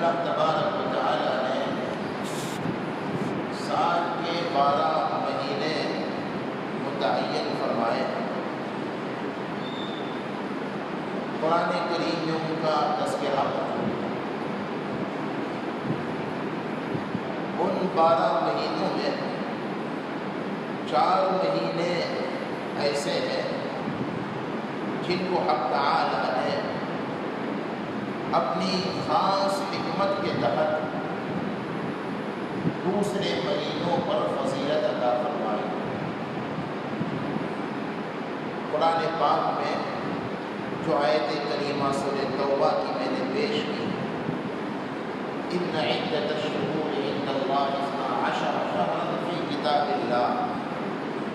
اللہ تبارک و تعالیٰ نے سال کے 12 مہینے متعین فرمائے ہیں۔ قرآن کریم میں ان کا تذکرہ ان 12 مہینوں میں 4 مہینے ایسے ہیں جن کو حق تعالی نے اپنی خاص حکمت کے تحت دوسرے مہینوں پر فضیلت عطا فرمائی۔ قرآن پاک میں جو آیت کریمہ سورہ توبہ کی میں نے پیش کی، ان عدۃ الشہور عند اللہ 12 شہرا فی کتاب اللہ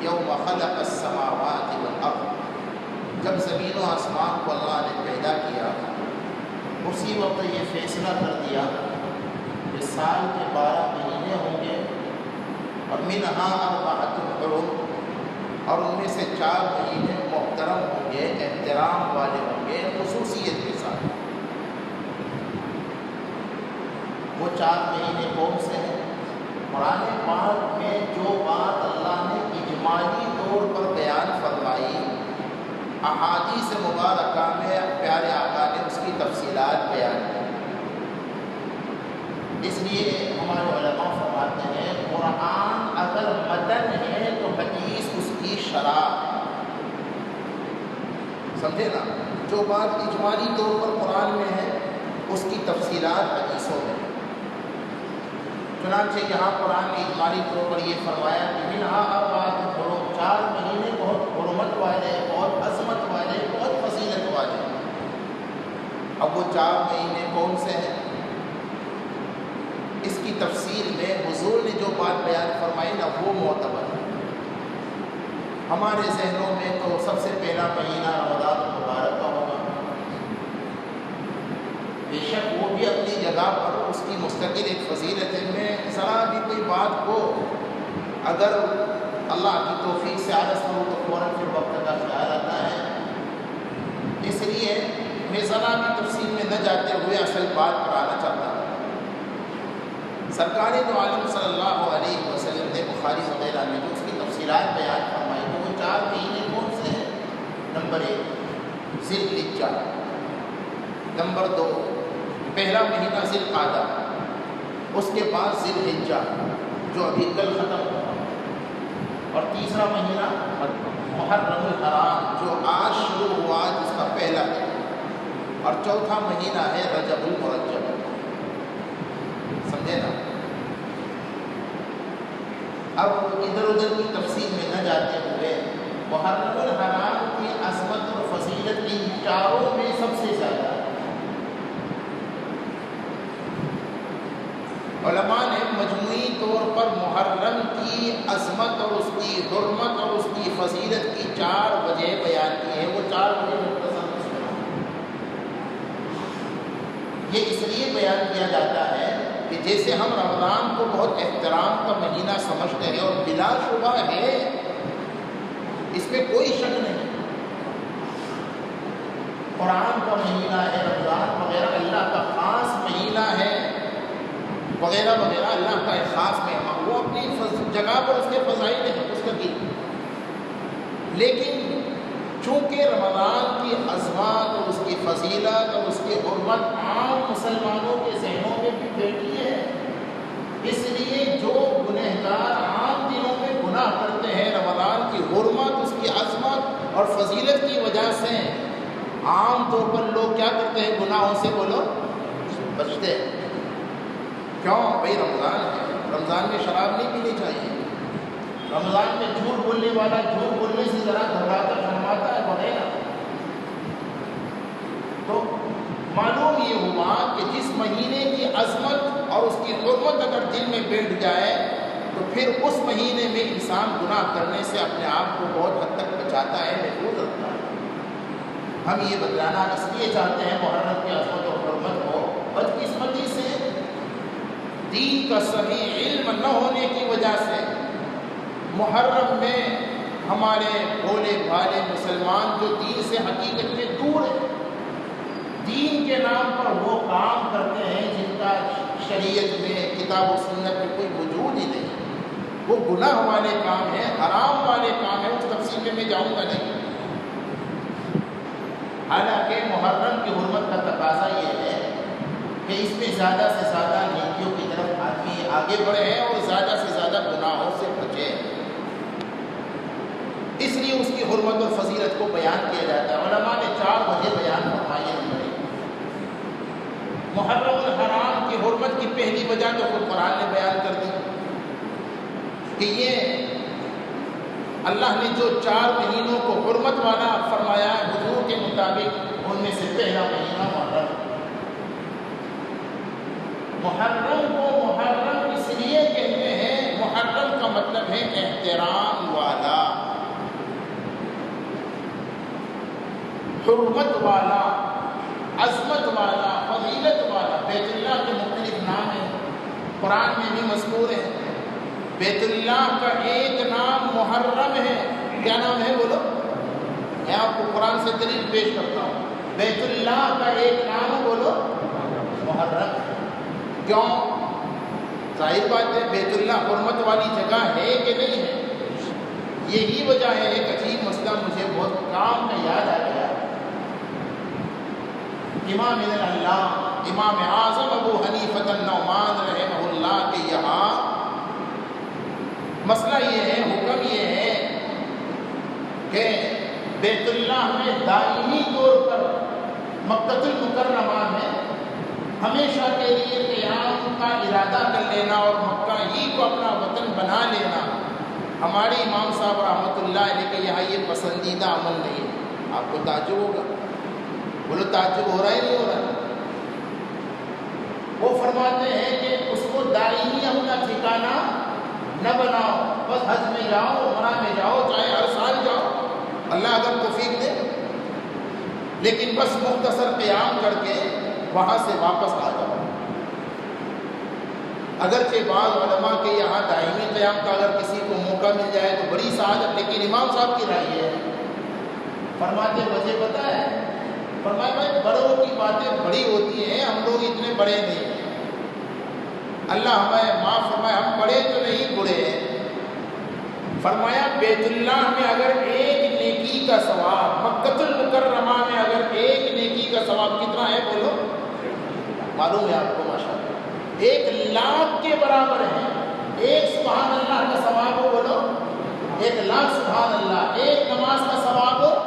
یوم خلق السماوات والارض، جب زمین و آسمان کو اللہ نے پیدا کیا اسی وقت یہ فیصلہ کر دیا کہ سال کے 12 مہینے ہوں گے اور منہا اربعۃ حرم، اور ان میں سے 4 مہینے محترم ہوں گے، احترام والے ہوں گے، خصوصیت کے ساتھ۔ وہ 4 مہینے کون سے ہیں؟ قرآن پاک میں جو بات اللہ نے اجمالی طور پر بیان فرمائی، احادیث مبارکہ میں پیارے آقا نے اس کی تفصیلات بیان کی۔ اس لیے ہمارے علماء فرماتے ہیں قرآن اگر متن ہے تو حدیث اس کی شرح، سمجھے نا؟ جو بات اجمالی طور پر قرآن میں ہے اس کی تفصیلات حدیثوں میں۔ چنانچہ یہاں قرآن نے اجمالی طور پر یہ فرمایا کہ منہا اربعۃ حرم، 4 مہینے بہت حرمت والے، بہت عظمت والے، بہت فضیلت والے۔ اب وہ 4 مہینے کون سے ہیں؟ اس کی تفصیل میں حضور نے جو بات بیان فرمائی نا وہ معتبر ہے۔ ہمارے ذہنوں میں تو سب سے پہلا مہینہ رمضان المبارک کا ہوگا، بے شک وہ بھی اپنی جگہ پر اس کی مستقل ایک فضیلت ہے۔ میں ذرا بھی کوئی بات کو اگر اللہ کی توفیق سے عرض کروں تو فوراً پھر وقت کا خیال آتا ہے، اس لیے میں ذرا بھی تفصیل میں نہ جاتے ہوئے اصل بات پر آنا چاہتا ہوں۔ سرکار دو عالم صلی اللہ علیہ وسلم نے بخاری وغیرہ میں جو اس کی تفصیلات بیان فرمائی تو وہ 4 مہینے کون سے ہیں؟ نمبر 1 ذی الحجہ، نمبر 2 پہلا مہینہ ذی القعدہ، اس کے بعد ذی الحجہ جو ابھی کل ختم ہوا، اور تیسرا مہینہ محرم الحرام جو آج شروع ہوا جس کا پہلا ہے، اور چوتھا مہینہ ہے رجب المرجب۔ سمجھے نا؟ اب ادھر ادھر کی تفصیل میں نہ جاتے ہوئے محرم الحرام کی عظمت اور فضیلت ان 4 میں سب سے زیادہ ہے۔ علماء نے مجموعی طور پر محرم کی عظمت اور اس کی حرمت اور اس کی فضیلت کی 4 وجہ بیان کی ہیں۔ وہ 4 وجہ مختصر یہ اس لیے بیان کیا جاتا ہے کہ جیسے ہم رمضان کو بہت احترام کا مہینہ سمجھتے ہیں اور بلا شبہ ہے، اس میں کوئی شک نہیں، قرآن کا مہینہ ہے، رمضان وغیرہ اللہ کا خاص مہینہ ہے وغیرہ وغیرہ، اللہ کا ایک خاص مہمان، وہ اپنی جگہ پر اس کے فضائل ہیں مستقل، لیکن چونکہ رمضان کی عظمت اور اس کی فضیلت اور اس کی حرمت عام مسلمانوں کے ذہنوں میں بھی بیٹھی ہے، اس لیے جو گنہگار عام دنوں میں گناہ کرتے ہیں رمضان کی حرمت، اس کی عظمت اور فضیلت کی وجہ سے عام طور پر لوگ کیا کرتے ہیں؟ گناہوں سے بولو بچتے ہیں۔ کیوں؟ بھائی رمضان ہے، رمضان میں شراب نہیں پینی چاہیے، رمضان میں جھوٹ بولنے والا جھوٹ بولنے سے ذرا گھبرا کر شرماتا ہے وغیرہ۔ تو معلوم یہ ہوا کہ جس مہینے کی عظمت اور اس کی حرمت اگر دل میں بیٹھ جائے تو پھر اس مہینے میں انسان گناہ کرنے سے اپنے آپ کو بہت حد تک بچاتا ہے، محفوظ رکھتا ہے۔ ہم یہ بتلانا اس لیے چاہتے ہیں محرم کی عظمت اور حرمت کو، بدقسمتی سے دین کا صحیح علم نہ ہونے کی وجہ سے محرم میں ہمارے بھولے بھالے مسلمان جو دین سے حقیقت میں دور ہیں، دین کے نام پر وہ کام کرتے ہیں جن کا شریعت میں کتاب و سنت میں کوئی وجود ہی نہیں. وہ گناہ والے کام ہیں، حرام والے کام ہیں، اس تفصیل میں جاؤں گا نہیں. حالانکہ محرم کی حرمت کا تقاضا یہ ہے کہ اس میں زیادہ سے زیادہ نیکیوں کی طرف آدمی آگے بڑھے اور زیادہ سے زیادہ گناہوں سے بچے. اس لیے اس کی حرمت اور فضیلت کو بیان کیا جاتا ہے. علماء نے 4 وجہ بیان فرمائی ہیں. محرم الحرام کی حرمت کی پہلی وجہ تو خود قرآن نے بیان کر دی کہ یہ اللہ نے جو 4 مہینوں کو حرمت والا فرمایا ہے حضور کے مطابق ان میں سے پہلا مہینہ محرم. محرم کو محرم اس لیے کہتے ہیں، محرم کا مطلب ہے احترام والا، حرمت والا، عظمت والا، فضیلت والا. بیت اللہ کے مختلف نام ہیں، قرآن میں بھی مذکور ہیں. بیت اللہ کا ایک نام محرم ہے. کیا نام ہے بولو؟ میں آپ کو قرآن سے دلیل پیش کرتا ہوں. بیت اللہ کا ایک نام بولو محرم. کیوں؟ ظاہر بات ہے بیت اللہ حرمت والی جگہ ہے کہ نہیں ہے. یہی وجہ ہے. ایک عجیب مسئلہ مجھے بہت کام میں یاد آ گیا. امام اللہ امام اعظم ابو حنیفہ النعمان رحمہ اللہ کے یہاں مسئلہ یہ ہے، حکم یہ ہے کہ بیت اللہ میں دائمی طور پر مکہ المکرمہ میں ہمیشہ کے لیے قیام کا ارادہ کر لینا اور مکہ ہی کو اپنا وطن بنا لینا ہمارے امام صاحب رحمۃ اللہ علیہ کے یہاں یہ پسندیدہ عمل نہیں ہے. آپ کو تعجب ہوگا. بولو تعجب ہو رہا ہے نہیں ہو رہا؟ وہ فرماتے ہیں کہ اس کو دائمی اپنا ٹھکانہ نہ بناؤ. بس حج میں جاؤ، عمرہ میں جاؤ، چاہے ہر سال جاؤ، اللہ اگر توفیق دے، لیکن بس مختصر قیام کر کے وہاں سے واپس آ جاؤ. اگرچہ بعض علماء کے یہاں دائمی قیام کا اگر کسی کو موقع مل جائے تو بڑی سعادت، لیکن امام صاحب کی رائے ہے. فرماتے وجہ پتہ ہے؟ فرمایا بھائی بڑوں کی باتیں بڑی ہوتی ہیں، ہم لوگ اتنے بڑے نہیں ہیں. اللہ ہمیں معاف فرمائے، ہم بڑے تو نہیں بڑے ہیں. فرمایا بیت اللہ میں اگر ایک نیکی کا ثواب، مکہ المکرمہ میں اگر ایک نیکی کا ثواب کتنا ہے بولو؟ معلوم ہے آپ کو ماشاءاللہ 1,00,000 کے برابر ہے. ایک سبحان اللہ کا ثواب ہو بولو 1,00,000 سبحان اللہ. ایک نماز کا ثواب ہو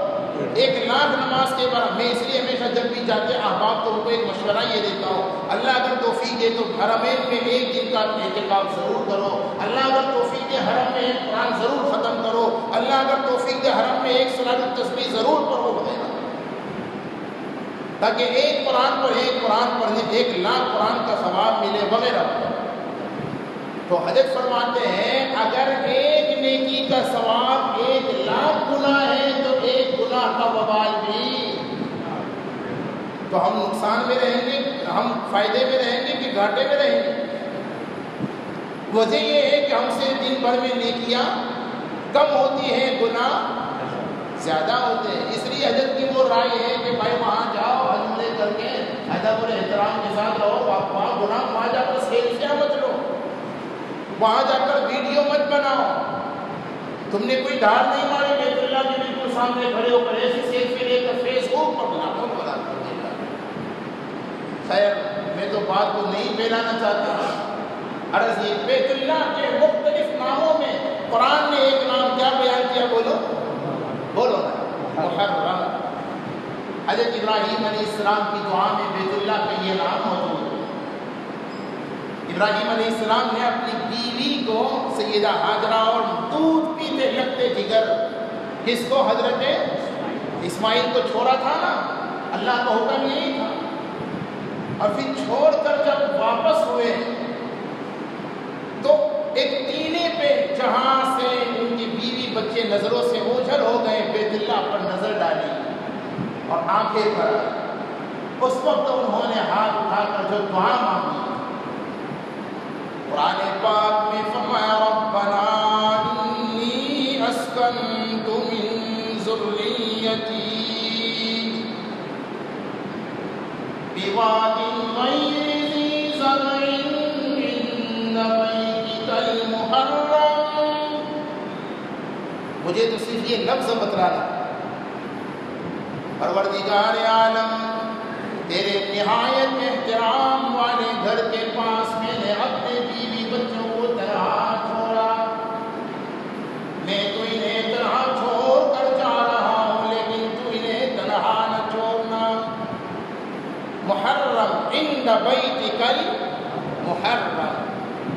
1,00,000 نماز کے برابر. میں اس لیے ہمیشہ جب بھی جاتے احباب تو ان کو ایک مشورہ یہ دیتا ہوں، اللہ اگر توفیق دے تو حرمین میں ایک دن کا اعتکاف ضرور کرو. اللہ اگر توفیق دے حرم میں ایک قرآن ضرور ختم کرو. اللہ اگر توفیق دے حرم میں ایک صلاۃ التسبیح ضرور پڑھو وغیرہ، تاکہ ایک قرآن پڑھنے 1,00,000 قرآن کا ثواب ملے وغیرہ. تو حضرت فرماتے ہیں اگر ایک نیکی کا ثواب 1,00,000 گناہ ہے تو ایک گناہ کا وبال بھی. تو ہم نقصان میں رہیں گے، ہم فائدے میں رہیں گے کہ گھاٹے میں رہیں گے؟ وجہ یہ ہے کہ ہم سے دن بھر میں نیکیاں کم ہوتی ہیں، گناہ زیادہ ہوتے ہیں. اس لیے حضرت کی وہ رائے ہے کہ بھائی وہاں جاؤ، عمرے کر کے ادب اور احترام کے ساتھ رہو. وہاں گناہ، وہاں جا کر سیلفیاں مت لو، وہاں جا کر ویڈیو مت بناؤ. تم نے کوئی ڈھار نہیں ماری بیت اللہ کے بالکل سامنے کھڑے ہو کر ایسی سیلفی لے کر فیس بک پر بنا دو. خیر میں تو بات کو نہیں پھیلانا چاہتا. عرض یہ بیت اللہ کے مختلف ناموں میں قرآن نے ایک نام کیا بیان کیا بولو نا، محرم. حضرت ابراہیم علیہ السلام کی دعا میں بیت اللہ کا یہ نام موجود ہے. ابراہیم علیہ السلام نے اپنی بیوی کو سیدہ ہاجرہ اور دودھ پیتے لگتے جگر جس کو حضرت اسماعیل کو چھوڑا تھا نا، اللہ کا حکم یہی تھا. اور پھر چھوڑ کر جب واپس ہوئے تو ایک ٹیلے پہ جہاں سے ان کی بیوی بچے نظروں سے اوجھل ہو گئے، بیت اللہ پر نظر ڈالی اور آنکھیں بھر آئی. اس وقت انہوں نے ہاتھ اٹھا کر جو دعا مانگی، قرآن پاک میں فرمایا ربنا انی اسکنت من ذریتی بواد غیر ذی زرع مجھے تو صرف یہ لفظ بتلانا. پروردگار عالم تیرے نہایت احترام والے گھر کے پاس میں نے اپنے بیوی بچوں کو تنہا چھوڑا. میں تو انہیں تنہا چھوڑ کر جا رہا ہوں، لیکن تو انہیں تنہا نہ چھوڑنا. محرم عند بیتک المحرم،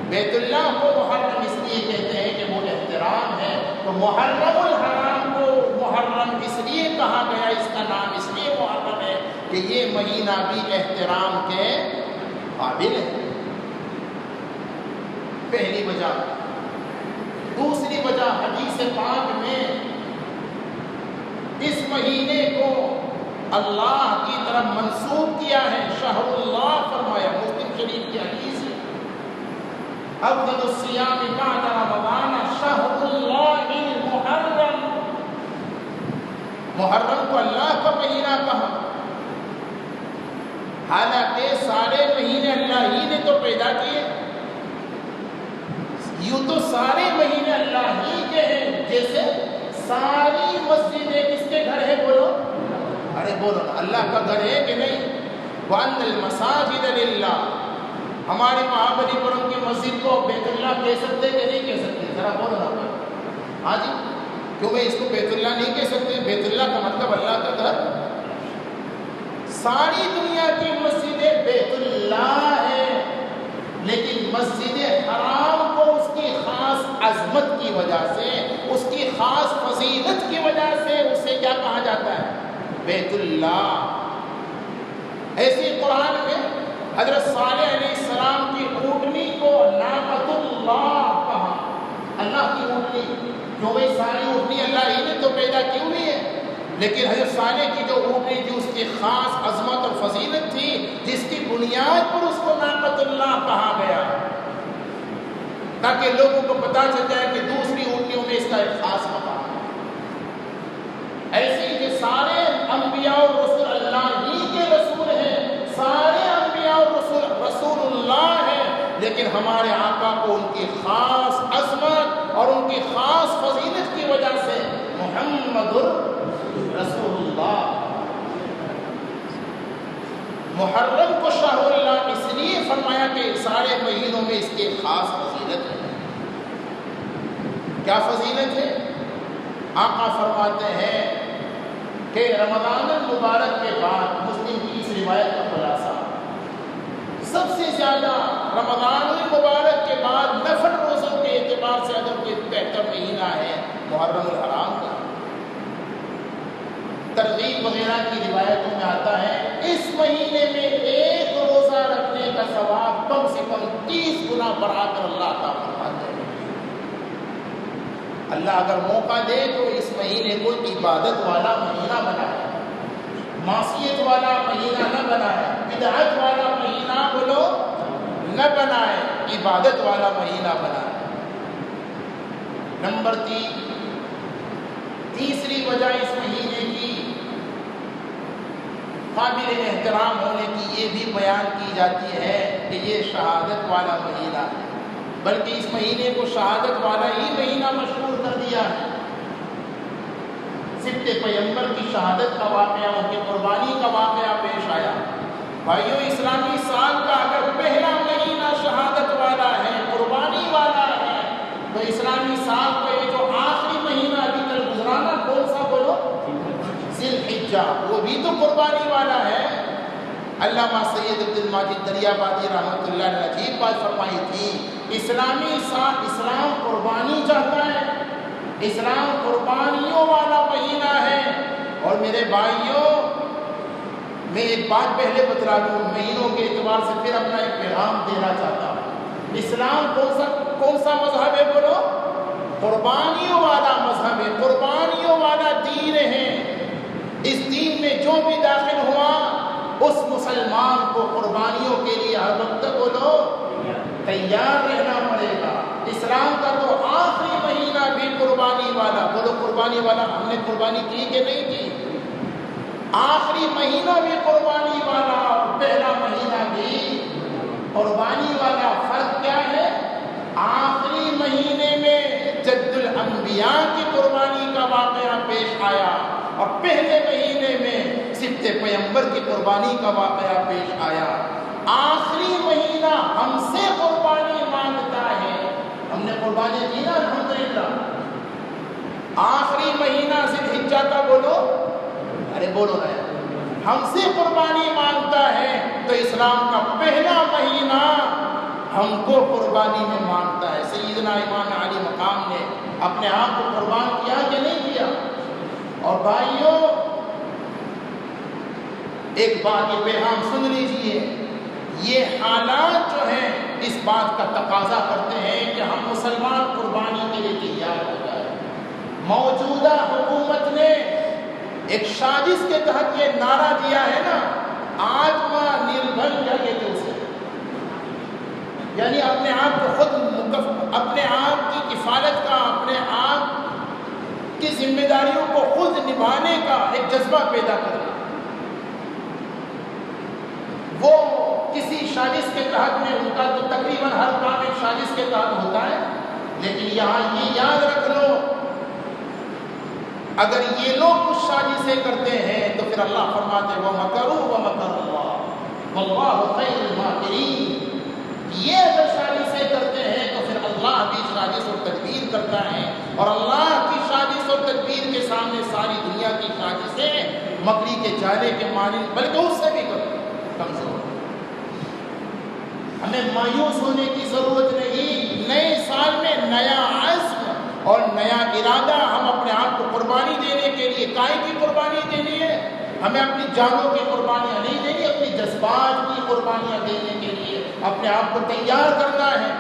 بیت اللہ کو محرم اس لیے کہتے ہیں کہ وہ احترام ہے. تو محرم الحرام کو محرم اس لیے کہا گیا، اس کا نام اس لیے محرم ہے کہ یہ مہینہ بھی احترام کے قابل ہے. پہلی وجہ. دوسری وجہ، حدیث پاک میں اس مہینے کو اللہ کی طرف منسوب کیا ہے. شہر اللہ فرمایا، مسلم شریف کی حدیث ہے. افضل الصیام بعد رمضان شہر اللہ المحرم. محرم کو اللہ کا مہینہ کہا، حالانکہ سارے مہینے اللہ ہی نے تو پیدا کیے. یوں تو سارے مہینے اللہ ہی کے ہیں، جیسے ساری مسجدیں کس کے گھر ہے؟ بولو، ارے بولو نا، اللہ کا گھر ہے کہ نہیں؟ وَأَنَّ الْمَسَاجِدَ لِلَّهِ. ہمارے مہابلی پورم کی مسجد کو بیت اللہ کہہ سکتے کہ نہیں کہہ سکتے؟ ذرا بولو نا. ہاں جی، کیوں میں اس کو بیت اللہ نہیں کہہ سکتے؟ بیت اللہ کا مطلب اللہ کا گھر. ساری دنیا کی مسجدیں بیت اللہ ہے، لیکن مسجد حرام کو اس کی خاص عظمت کی وجہ سے، اس کی خاص فضیلت کی وجہ سے اسے کیا کہا جاتا ہے؟ بیت اللہ. ایسی قرآن میں حضرت صالح علیہ السلام کی اونٹنی کو ناقۃ اللہ کہا. اللہ کی اونٹنی، جو بھائی ساری اونٹنی اللہ ہی نے تو پیدا کی ہوئی ہے، لیکن حضرت صالح کی جو اونٹنی تھی اس کی خاص عظمت اور فضیلت تھی، جس کی بنیاد پر اس کو ناقۃ اللہ کہا گیا، تاکہ لوگوں کو پتہ چل جائے کہ دوسری اونٹنیوں میں اس کا ایک خاص مقام ہے. ایسے ہی کہ سارے انبیاء اور رسول اللہ ہی کے رسول ہیں، سارے انبیاء اور رسول اللہ ہیں، لیکن ہمارے آقا کو ان کی خاص عظمت اور ان کی خاص فضیلت کی وجہ سے محمد رسول اللہ. محرم کو شہر اللہ اس لیے فرمایا کہ سارے مہینوں میں اس کی خاص فضیلت ہے. کیا فضیلت ہے؟ آقا فرماتے ہیں کہ رمضان المبارک کے بعد، مسلم کی اس روایت کا خلاصہ، سب سے زیادہ رمضان المبارک کے بعد نفل روزوں کے اعتبار سے اگر کوئی بہتر مہینہ ہے محرم الحرام کا. ترغیب وغیرہ کی روایتوں میں آتا ہے اس مہینے میں ایک روزہ رکھنے کا ثواب کم سے کم 30 گنا بڑھا کر اللہ عطا فرماتے ہیں. اللہ اگر موقع دے تو اس مہینے کو عبادت والا مہینہ بنائے، معصیت والا مہینہ نہ بنائے، بدعت والا مہینہ بولو نہ بنائے، عبادت والا مہینہ بنائے. نمبر 3، تیسری وجہ اس مہینے کی قابل احترام ہونے کی یہ بھی بیان کی جاتی ہے کہ یہ شہادت والا مہینہ ہے، بلکہ اس مہینے کو شہادت والا ہی مہینہ مشہور کر دیا ہے. سبت پیغمبر کی شہادت کا واقعہ، ان کی قربانی کا واقعہ پیش آیا. بھائیو، اسلامی سال کا اگر پہلا مہینہ شہادت والا ہے، قربانی والا ہے، تو اسلامی سال کا یہ جو آخری مہینہ ابھی تک گزرانا کون سا بولو؟ ذی الحجہ، وہ بھی تو قربانی والا ہے. علامہ سید عبد الماجد دریابادی رحمۃ اللہ نے عجیب بات فرمائی تھی، اسلامی سال، اسلام قربانی چاہتا ہے، اسلام قربانیوں والا مہینہ ہے. اور میرے بھائیوں، میں ایک بات پہلے بتلا دوں، مہینوں کے اعتبار سے پھر اپنا ایک پیغام دینا چاہتا ہوں. اسلام کون سا مذہب ہے بولو؟ قربانیوں والا مذہب ہے، قربانیوں والا دین ہے. اس دین میں جو بھی داخل ہوا اس مسلمان کو قربانیوں کے لیے ہر وقت بولو تیار رہنا پڑے گا. اسلام کا تو آخری مہینہ بھی قربانی والا، بولو قربانی والا. ہم نے قربانی کی کہ نہیں کی؟ آخری مہینہ بھی قربانی والا اور پہلا مہینہ بھی قربانی والا. فرق کیا ہے؟ آخری مہینے میں جد الانبیاء کی قربانی پہلے مہینے میں سبت پیغمبر کی قربانی کا واقعہ پیش آیا، آخری مہینہ ہم سے قربانی مانگتا ہے۔ ہم نے قربانی دی نا الحمدللہ، آخری مہینہ ذی الحجہ کا بولو، ارے بولو نا، ہم سے قربانی مانگتا ہے تو اسلام کا پہلا مہینہ ہم کو قربانی میں مانگتا ہے۔ سیدنا امام علی مقام نے اپنے آپ کو قربان کیا کہ نہیں کیا؟ اور بھائیوں ایک بات یہ پیغام سن لیجئے، یہ حالات جو ہیں اس بات کا تقاضا کرتے ہیں کہ ہم مسلمان قربانی کے لیے تیار ہو جائیں۔ موجودہ حکومت نے ایک سازش کے تحت یہ نعرہ دیا ہے نا، آتما نربھر کیا کہتے اسے، یعنی اپنے آپ کو خود اپنے آپ کی کفالت کا، اپنے آپ کی ذمہ داریوں کو خود نبھانے کا ایک جذبہ پیدا کرنا۔ وہ کسی سازش کے تحت میں ان کا تو تقریباً ہر کام ایک سازش کے تحت ہوتا ہے، لیکن یہاں یہ یاد رکھ لو، اگر یہ لوگ کچھ سازشیں کرتے ہیں تو پھر اللہ فرماتے وَمَكَرُوا وَمَكَرَ اللَّهُ وَاللَّهُ خَيْرُ الْمَاكِرِينَ۔ یہ اگر سازشیں کرتے ہیں تو پھر اللہ بھی سازش اور تدبیر کرتا ہے، اور اللہ کی سازش اور تدبیر کے سامنے ساری دنیا کی سازشیں مکری کے جالے کے مانند بلکہ اس سے بھی کمزور۔ ہمیں مایوس ہونے کی ضرورت نہیں، نئے سال میں نیا عزم اور نیا ارادہ، ہم اپنے آپ کو قربانی دینے کے لیے کائے کی قربانی دینی ہے؟ ہمیں اپنی جانوں کی قربانیاں نہیں دینی، اپنی جذبات کی قربانیاں دینے کے لیے اپنے آپ کو تیار کرنا ہے۔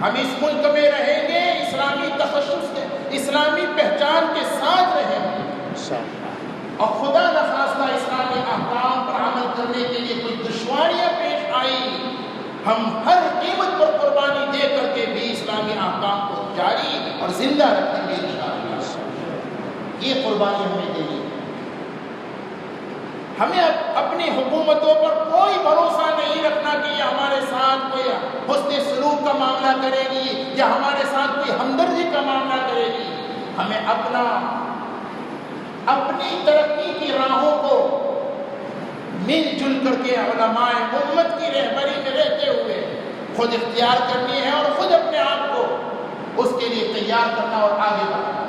ہم اس ملک میں رہیں گے اسلامی تخصص کے، اسلامی پہچان کے ساتھ رہیں گے، اور خدا نخواستہ اسلامی احکام پر عمل کرنے کے لیے کوئی دشواریاں پیش آئی، ہم ہر قیمت پر قربانی دے کر کے بھی اسلامی احکام کو جاری اور زندہ رکھیں گے انشاءاللہ۔ یہ قربانی ہمیں دینی ہے۔ ہمیں اپنی حکومتوں پر کوئی بھروسہ نہیں رکھنا کہ یہ ہمارے ساتھ کوئی حسن سلوک کا معاملہ کرے گی یا ہمارے ساتھ کوئی ہمدردی کا معاملہ کرے گی۔ ہمیں اپنی ترقی کی راہوں کو مل جل کر کے علماء امت کی رہبری میں رہتے ہوئے خود اختیار کرنی ہے، اور خود اپنے آپ کو اس کے لیے تیار کرنا اور آگے بڑھنا۔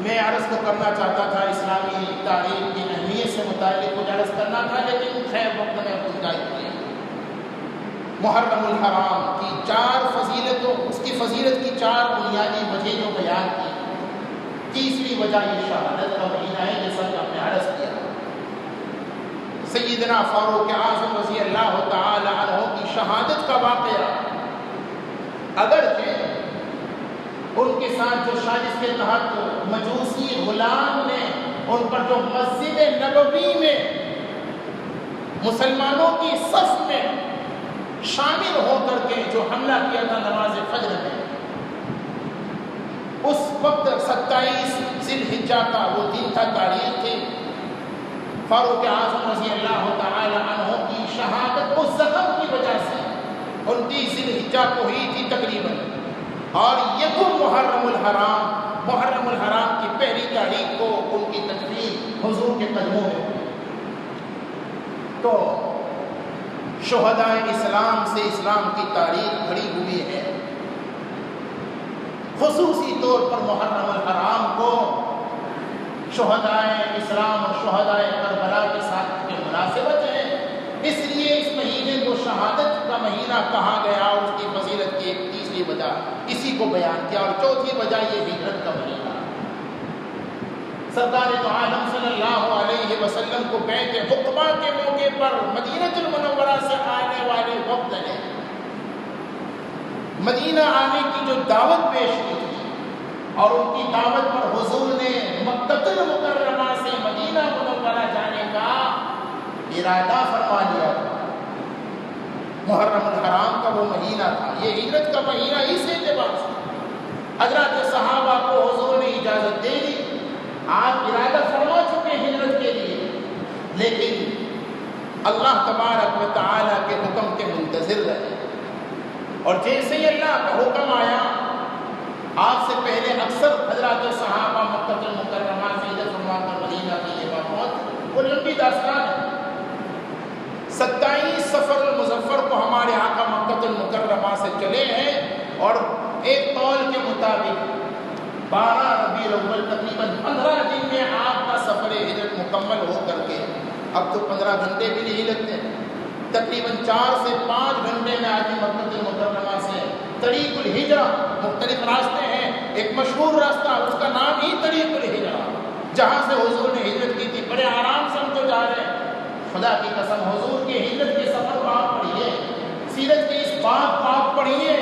میں عرض کو کرنا چاہتا تھا، اسلامی تاریخ کی اہمیت سے متعلق کچھ عرض کرنا تھا، لیکن خیر وقت میں گنجائش کی۔ محرم الحرام کی 4 فضیلتوں، اس کی فضیلت کی 4 بنیادی وجہ جو بیان کی۔ تیسری وجہ یہ شہادت کا مہینہ ہے، جیسا کہ ہم نے عرض کیا۔ سیدنا فاروق اعظم رضی اللہ تعالی عنہ کی شہادت کا واقعہ، اگرچہ ان کے ساتھ جو سازش کے تحت مجوسی غلام نے ان پر جو مسجد نبوی میں مسلمانوں کی صف میں شامل ہو کر کے جو حملہ کیا تھا نماز فجر میں، اس وقت 27 ذی الحجہ کا وہ دن تھا، تاریخ تھی۔ فاروق اعظم رضی اللہ تعالی عنہ کی شہادت اس زخم کی وجہ سے 29 ذی الحجہ کو ہوئی تھی تقریباً، اور یکم محرم الحرام کی پہلی تاریخ کو ان کی تدفین حضور کے قدموں میں ہوئی۔ تو شہداء اسلام سے اسلام کی تاریخ بڑی ہوئی ہے۔ خصوصی طور پر محرم الحرام کو شہداء اسلام اور شہداء کربلا کے ساتھ کی مناسبت ہے، اس لیے اس مہینے کو شہادت کا مہینہ کہا گیا، اور اس کی فضیلت کی ایک تیسری وجہ اسی کو بیان کیا، اور چوتھی وجہ یہ ہجرت کا مہینہ۔ سرکار تو عالم صلی اللہ علیہ وسلم کو بیعت عقبہ کے موقع پر مدینہ المنورہ سے آنے والے وقت نے مدینہ آنے کی جو دعوت پیش کی تھی، اور ان کی دعوت پر حضور نے مکہ المکرمہ سے مدینہ منورہ جانے کا ارادہ فرما لیا تھا۔ محرم الحرام کا وہ مہینہ تھا، یہ ہجرت کا مہینہ اس اعتبار سے حضرات صحابہ کو حضور نے اجازت دے دی، آپ ارادہ فرما چکے ہجرت کے لیے، لیکن اللہ تبارک و تعالیٰ کے حکم کے منتظر رہے، اور جیسے ہی اللہ کا حکم آیا، آپ سے پہلے اکثر حضرات صحابہ مکہ المکرمہ سے وہ لمبی داستان ہے۔ 27 سفر المظفر کو ہمارے آقا مکہ المکرمہ سے چلے ہیں، اور ایک قول کے مطابق 12 ربیع الاول تقریباً 15 دن میں آپ کا سفر ہجرت مکمل ہو کر کے، اب تو 15 گھنٹے بھی نہیں لگتے، تقریباً 4 سے 5 گھنٹے میں آدمی مکہ المکرمہ سے طریق الہجرہ، مختلف راستے ہیں، ایک مشہور راستہ اس کا نام ہی طریق الہجرہ، جہاں سے حضور نے ہجرت کی تھی، بڑے آرام سے ہم تو جا رہے ہیں۔ خدا کی قسم حضور کے ہجرت کے سفر کو آپ پڑھیے، سیرت کے اس باب کو آپ پڑھیے،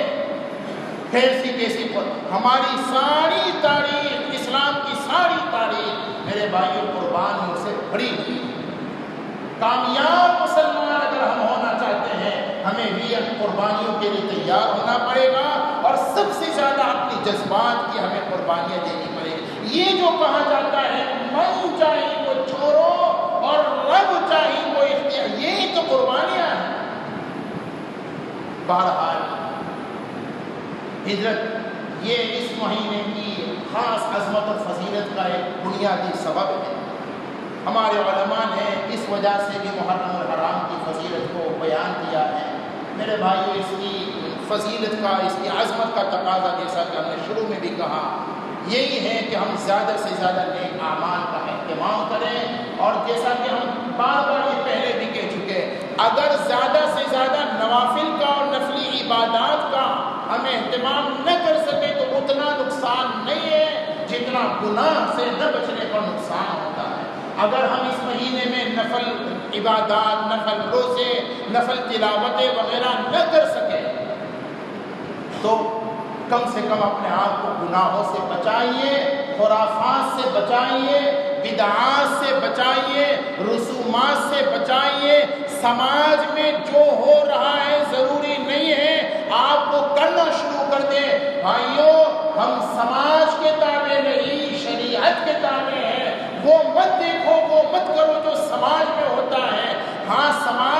کیسی کیسی ہماری ساری تاریخ، اسلام کی ساری تاریخ میرے بھائیوں قربانیوں سے بھری ہوئی۔ کامیاب مسلمان اگر ہم ہونا چاہتے ہیں، ہمیں بھی قربانیوں کے لیے تیار ہونا پڑے گا، اور سب سے زیادہ اپنی جذبات کی ہمیں قربانیاں دینی پڑے گی۔ یہ جو کہا جاتا ہے من چاہے وہ چھوڑو اور رب چاہے وہ اختیار، یہی تو قربانیاں ہیں۔ بہرحال ہجرت یہ اس مہینے کی خاص عظمت اور فضیلت کا ایک بنیادی سبب ہے۔ ہمارے علماء نے اس وجہ سے بھی محرم الحرام کی فضیلت کو بیان کیا ہے۔ میرے بھائیو، اس کی فضیلت کا، اس کی عظمت کا تقاضا، جیسا کہ ہم نے شروع میں بھی کہا، یہی ہے کہ ہم زیادہ سے زیادہ نیک اعمال کا اہتمام کریں، اور جیسا کہ ہم بار بار یہ پہلے بھی کہہ چکے، اگر زیادہ سے زیادہ نوافل کا اور نفلی عبادات کا ہم اہتمام نہ کر سکیں تو اتنا نقصان نہیں ہے جتنا گناہ سے نہ بچنے پر نقصان ہوتا ہے۔ اگر ہم اس مہینے میں نفل عبادات، نفل روزے، نفل تلاوتیں وغیرہ نہ کر سکیں تو کم سے کم اپنے آپ کو گناہوں سے بچائیے، خرافات سے بچائیے، بدعات سے بچائیے، رسومات سے بچائیے۔ سماج میں جو ہو رہا ہے ضروری نہیں ہے آپ وہ کرنا شروع کر دیں۔ بھائیوں، ہم سماج کے تابع نہیں، شریعت کے تابع ہیں۔ وہ مت دیکھو، وہ مت کرو جو سماج میں ہوتا ہے۔ ہاں، سماج